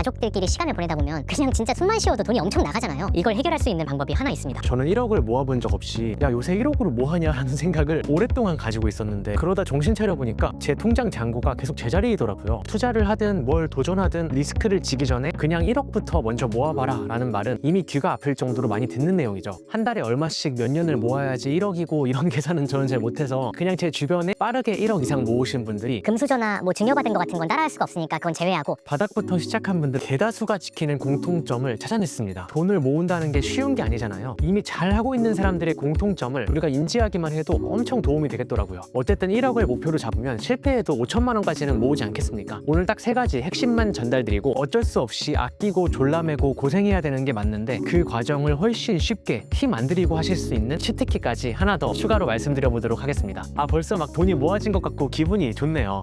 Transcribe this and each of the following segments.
가족들끼리 시간을 보내다 보면 그냥 진짜 숨만 쉬어도 돈이 엄청 나가잖아요. 이걸 해결할 수 있는 방법이 하나 있습니다. 저는 1억을 모아본 적 없이 야 요새 1억으로 뭐 하냐라는 생각을 오랫동안 가지고 있었는데 그러다 정신 차려보니까 제 통장 잔고가 계속 제자리이더라고요. 투자를 하든 뭘 도전하든 리스크를 지기 전에 그냥 1억부터 먼저 모아봐라 라는 말은 이미 귀가 아플 정도로 많이 듣는 내용이죠. 한 달에 얼마씩 몇 년을 모아야지 1억이고 이런 계산은 저는 잘 못해서 그냥 제 주변에 빠르게 1억 이상 모으신 분들이 금수저나 뭐 증여받은 거 같은 건 따라할 수가 없으니까 그건 제외하고 바닥부터 시작한 분들 대다수가 지키는 공통점을 찾아냈습니다. 돈을 모은다는 게 쉬운 게 아니잖아요. 이미 잘하고 있는 사람들의 공통점을 우리가 인지하기만 해도 엄청 도움이 되겠더라고요. 어쨌든 1억을 목표로 잡으면 실패해도 5천만 원까지는 모으지 않겠습니까? 오늘 딱 3가지 핵심만 전달드리고 어쩔 수 없이 아끼고 졸라매고 고생해야 되는 게 맞는데 그 과정을 훨씬 쉽게 힘 안 들이고 하실 수 있는 치트키까지 하나 더 추가로 말씀드려보도록 하겠습니다. 벌써 막 돈이 모아진 것 같고 기분이 좋네요.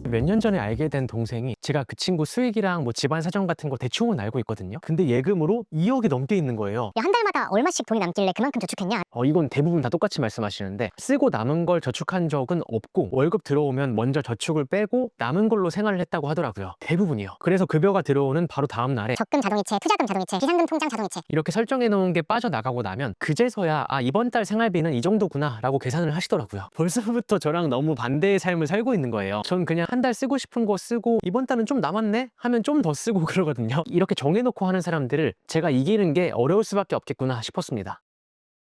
몇 년 전에 알게 된 동생이 제가 그 친구 수익이랑 뭐 집안 사정 같은 거 대충은 알고 있거든요. 근데 예금으로 2억이 넘게 있는 거예요. 야, 한 달마다 얼마씩 돈이 남길래 그만큼 저축했냐? 이건 대부분 다 똑같이 말씀하시는데 쓰고 남은 걸 저축한 적은 없고 월급 들어오면 먼저 저축을 빼고 남은 걸로 생활을 했다고 하더라고요. 대부분이요. 그래서 급여가 들어오는 바로 다음 날에 적금 자동이체, 투자금 자동이체, 비상금 통장 자동이체. 이렇게 설정해 놓은 게 빠져나가고 나면 그제서야 이번 달 생활비는 이 정도구나 라고 계산을 하시더라고요. 벌써부터 저랑 너무 반대의 삶을 살고 있는 거예요. 전 그냥 한 달 쓰고 싶은 거 쓰고 이번 달은 좀 남았네 하면 좀 더 쓰고 그러거든요. 이렇게 정해놓고 하는 사람들을 제가 이기는 게 어려울 수밖에 없겠구나 싶었습니다.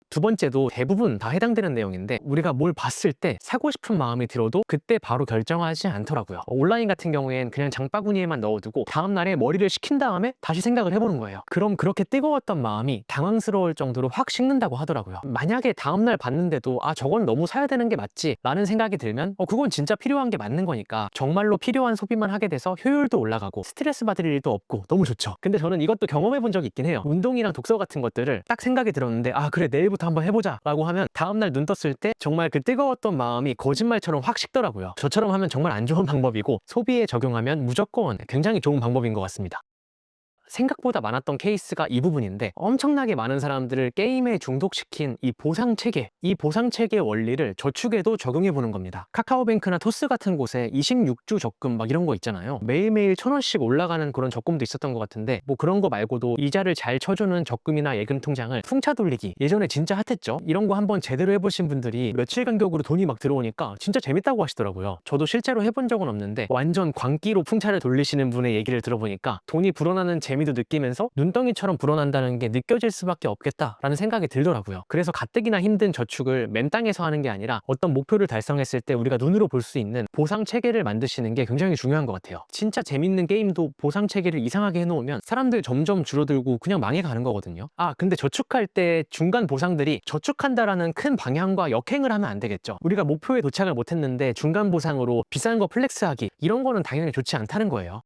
두 번째도 대부분 다 해당되는 내용인데 우리가 뭘 봤을 때 사고 싶은 마음이 들어도 그때 바로 결정하지 않더라고요. 온라인 같은 경우엔 그냥 장바구니에만 넣어두고 다음날에 머리를 식힌 다음에 다시 생각을 해보는 거예요. 그럼 그렇게 뜨거웠던 마음이 당황스러울 정도로 확 식는다고 하더라고요. 만약에 다음날 봤는데도 저건 너무 사야 되는 게 맞지 라는 생각이 들면 그건 진짜 필요한 게 맞는 거니까 정말로 필요한 소비만 하게 돼서 효율도 올라가고 스트레스 받을 일도 없고 너무 좋죠. 근데 저는 이것도 경험해 본 적이 있긴 해요. 운동이랑 독서 같은 것들을 딱 생각이 들었는데 그래 내일부터 한번 해보자 라고 하면 다음날 눈 떴을 때 정말 그 뜨거웠던 마음이 거짓말처럼 확 식더라고요. 저처럼 하면 정말 안 좋은 방법이고 소비에 적용하면 무조건 굉장히 좋은 방법인 것 같습니다. 생각보다 많았던 케이스가 이 부분인데 엄청나게 많은 사람들을 게임에 중독시킨 이 보상체계, 이 보상체계 원리를 저축에도 적용해 보는 겁니다. 카카오뱅크나 토스 같은 곳에 26주 적금 막 이런 거 있잖아요. 매일매일 1,000원씩 올라가는 그런 적금도 있었던 것 같은데 뭐 그런 거 말고도 이자를 잘 쳐주는 적금이나 예금 통장을 풍차 돌리기 예전에 진짜 핫했죠. 이런 거 한번 제대로 해보신 분들이 며칠 간격으로 돈이 막 들어오니까 진짜 재밌다고 하시더라고요. 저도 실제로 해본 적은 없는데 완전 광기로 풍차를 돌리시는 분의 얘기를 들어보니까 돈이 불어나는 재미도 느끼면서 눈덩이처럼 불어난다는 게 느껴질 수밖에 없겠다라는 생각이 들더라고요. 그래서 가뜩이나 힘든 저축을 맨땅에서 하는 게 아니라 어떤 목표를 달성했을 때 우리가 눈으로 볼 수 있는 보상 체계를 만드시는 게 굉장히 중요한 것 같아요. 진짜 재밌는 게임도 보상 체계를 이상하게 해놓으면 사람들 점점 줄어들고 그냥 망해가는 거거든요. 근데 저축할 때 중간 보상들이 저축한다라는 큰 방향과 역행을 하면 안 되겠죠. 우리가 목표에 도착을 못했는데 중간 보상으로 비싼 거 플렉스하기 이런 거는 당연히 좋지 않다는 거예요.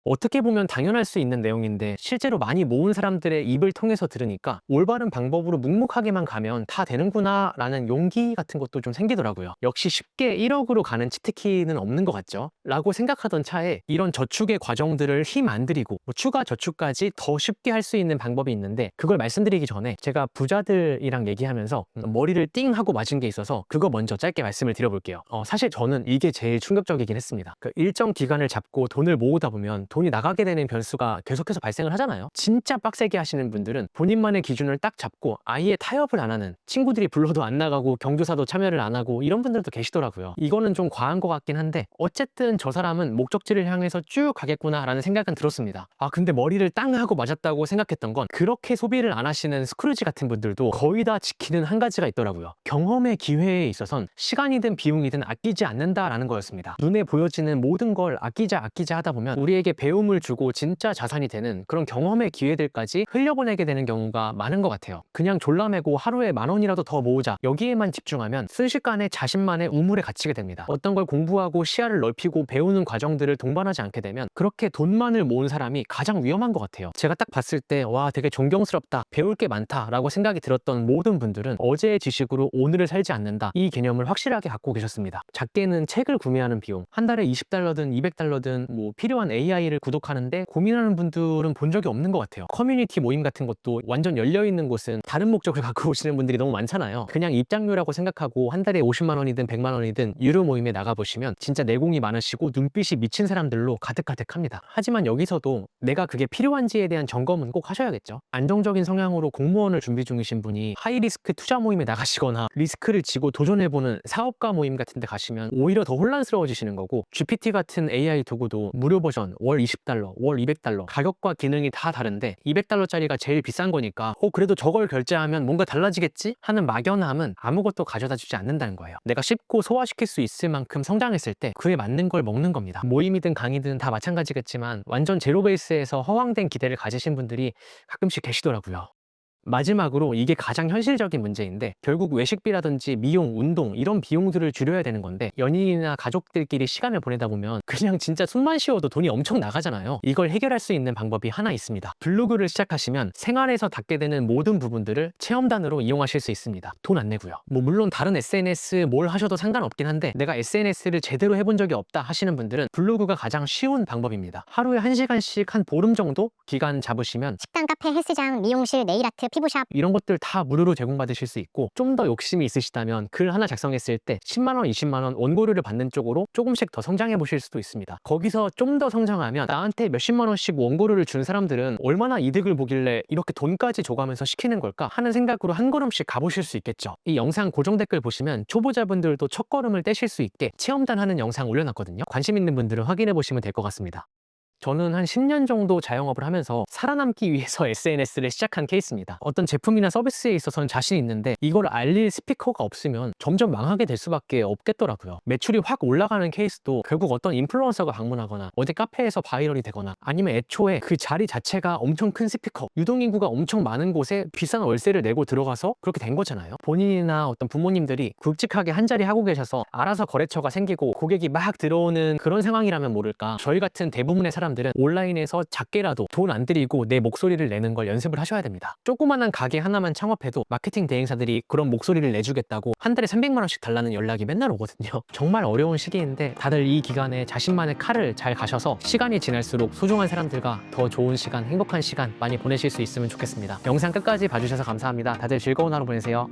어떻게 보면 당연할 수 있는 내용인데 실제로 많이 모은 사람들의 입을 통해서 들으니까 올바른 방법으로 묵묵하게만 가면 다 되는구나 라는 용기 같은 것도 좀 생기더라고요. 역시 쉽게 1억으로 가는 치트키는 없는 것 같죠? 라고 생각하던 차에 이런 저축의 과정들을 힘 안 들이고 추가 저축까지 더 쉽게 할 수 있는 방법이 있는데 그걸 말씀드리기 전에 제가 부자들이랑 얘기하면서 머리를 띵 하고 맞은 게 있어서 그거 먼저 짧게 말씀을 드려볼게요. 사실 저는 이게 제일 충격적이긴 했습니다. 일정 기간을 잡고 돈을 모으다 보면 돈이 나가게 되는 변수가 계속해서 발생을 하잖아요. 진짜 빡세게 하시는 분들은 본인만의 기준을 딱 잡고 아예 타협을 안 하는, 친구들이 불러도 안 나가고 경조사도 참여를 안 하고 이런 분들도 계시더라고요. 이거는 좀 과한 것 같긴 한데 어쨌든 저 사람은 목적지를 향해서 쭉 가겠구나 라는 생각은 들었습니다. 근데 머리를 땅 하고 맞았다고 생각했던 건 그렇게 소비를 안 하시는 스크루지 같은 분들도 거의 다 지키는 한 가지가 있더라고요. 경험의 기회에 있어선 시간이든 비용이든 아끼지 않는다라는 거였습니다. 눈에 보여지는 모든 걸 아끼자 하다 보면 우리에게 배움을 주고 진짜 자산이 되는 그런 경험의 기회들까지 흘려보내게 되는 경우가 많은 것 같아요. 그냥 졸라매고 하루에 10,000원이라도 더 모으자 여기에만 집중하면 순식간에 자신만의 우물에 갇히게 됩니다. 어떤 걸 공부하고 시야를 넓히고 배우는 과정들을 동반하지 않게 되면 그렇게 돈만을 모은 사람이 가장 위험한 것 같아요. 제가 딱 봤을 때 와 되게 존경스럽다, 배울 게 많다 라고 생각이 들었던 모든 분들은 어제의 지식으로 오늘을 살지 않는다 이 개념을 확실하게 갖고 계셨습니다. 작게는 책을 구매하는 비용, 한 달에 $20든 $200든 뭐 필요한 AI를 커뮤니티를 구독하는데 고민하는 분들은 본 적이 없는 것 같아요. 커뮤니티 모임 같은 것도 완전 열려있는 곳은 다른 목적을 갖고 오시는 분들이 너무 많잖아요. 그냥 입장료라고 생각하고 한 달에 50만 원이든 100만 원이든 유료 모임에 나가보시면 진짜 내공이 많으시고 눈빛이 미친 사람들로 가득가득합니다. 하지만 여기서도 내가 그게 필요한지에 대한 점검은 꼭 하셔야겠죠. 안정적인 성향으로 공무원을 준비 중이신 분이 하이리스크 투자 모임에 나가시거나 리스크를 지고 도전해보는 사업가 모임 같은 데 가시면 오히려 더 혼란스러워지시는 거고, GPT 같은 AI 도구도 무료 버전 월 20달러, 월 200달러 가격과 기능이 다 다른데 200달러짜리가 제일 비싼 거니까 그래도 저걸 결제하면 뭔가 달라지겠지? 하는 막연함은 아무것도 가져다 주지 않는다는 거예요. 내가 쉽고 소화시킬 수 있을 만큼 성장했을 때 그에 맞는 걸 먹는 겁니다. 모임이든 강의든 다 마찬가지겠지만 완전 제로 베이스에서 허황된 기대를 가지신 분들이 가끔씩 계시더라고요. 마지막으로 이게 가장 현실적인 문제인데, 결국 외식비라든지 미용, 운동 이런 비용들을 줄여야 되는 건데 연인이나 가족들끼리 시간을 보내다 보면 그냥 진짜 숨만 쉬어도 돈이 엄청 나가잖아요. 이걸 해결할 수 있는 방법이 하나 있습니다. 블로그를 시작하시면 생활에서 닿게 되는 모든 부분들을 체험단으로 이용하실 수 있습니다. 돈 안 내고요. 물론 다른 SNS 뭘 하셔도 상관없긴 한데 내가 SNS를 제대로 해본 적이 없다 하시는 분들은 블로그가 가장 쉬운 방법입니다. 하루에 1시간씩 한 보름 정도 기간 잡으시면 식당, 카페, 헬스장, 미용실, 네일아트, 피부샵 이런 것들 다 무료로 제공받으실 수 있고, 좀 더 욕심이 있으시다면 글 하나 작성했을 때 10만 원, 20만 원 원고료를 받는 쪽으로 조금씩 더 성장해 보실 수도 있습니다. 거기서 좀 더 성장하면 나한테 몇십만 원씩 원고료를 준 사람들은 얼마나 이득을 보길래 이렇게 돈까지 줘가면서 시키는 걸까 하는 생각으로 한 걸음씩 가보실 수 있겠죠. 이 영상 고정 댓글 보시면 초보자분들도 첫걸음을 떼실 수 있게 체험단 하는 영상 올려놨거든요. 관심 있는 분들은 확인해 보시면 될 것 같습니다. 저는 한 10년 정도 자영업을 하면서 살아남기 위해서 SNS를 시작한 케이스입니다. 어떤 제품이나 서비스에 있어서는 자신 있는데 이걸 알릴 스피커가 없으면 점점 망하게 될 수밖에 없겠더라고요. 매출이 확 올라가는 케이스도 결국 어떤 인플루언서가 방문하거나 어디 카페에서 바이럴이 되거나 아니면 애초에 그 자리 자체가 엄청 큰 스피커, 유동인구가 엄청 많은 곳에 비싼 월세를 내고 들어가서 그렇게 된 거잖아요. 본인이나 어떤 부모님들이 굵직하게 한 자리 하고 계셔서 알아서 거래처가 생기고 고객이 막 들어오는 그런 상황이라면 모를까, 저희 같은 대부분의 사람들은 온라인에서 작게라도 돈 안 들이고 내 목소리를 내는 걸 연습을 하셔야 됩니다. 조그만한 가게 하나만 창업해도 마케팅 대행사들이 그런 목소리를 내주겠다고 한 달에 300만 원씩 달라는 연락이 맨날 오거든요. 정말 어려운 시기인데 다들 이 기간에 자신만의 칼을 잘 가셔서 시간이 지날수록 소중한 사람들과 더 좋은 시간, 행복한 시간 많이 보내실 수 있으면 좋겠습니다. 영상 끝까지 봐주셔서 감사합니다. 다들 즐거운 하루 보내세요.